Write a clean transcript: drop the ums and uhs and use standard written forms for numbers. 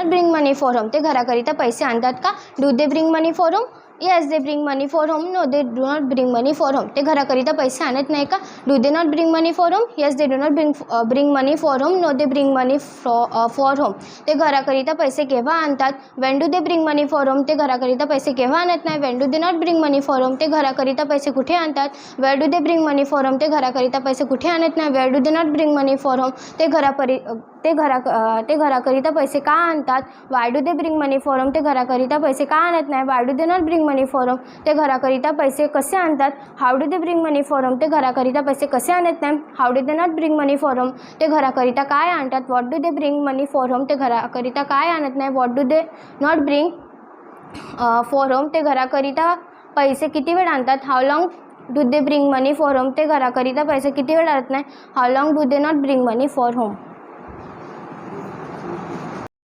Not bring money for home, ते घराकरिता पैसे आणतात का? Do they bring money for home? Yes they bring money for home. No they do not bring money for home, ते घराकरिता पैसे आणत नाही का? Do they not bring money for home? Yes they do not bring money for home. No they bring money for home, ते घराकरिता पैसे केव्हा आणतात? When do they bring money for home, ते घराकरिता पैसे केव्हा आणत नाही? Wien do they not bring money for home, ते घराकरिता पैसे कुठे आणतात? Where do they bring money for home, ते घराकरिता पैसे कुठे आणत नाही? Where do they not bring money for home, ते घराकरिता पैसे का आणतात? Why do they bring money for home, ते घराकरिता पैसे का आणत नाही? Why do they not bring money for home, ते घराकरिता पैसे कसे आणतात? How do they bring money for home, ते घराकरिता पैसे कसे आणत नाही? How do they not bring money for home, ते घराकरिता काय आणतात? What do they bring money for home, ते घराकरिता काय आणत नाही? What do they not bring for home, ते घराकरिता पैसे किती वेळ आणतात? How long do they bring money for home, ते घराकरिता पैसे किती वेळ आणत नाही? How long do they not bring money for home.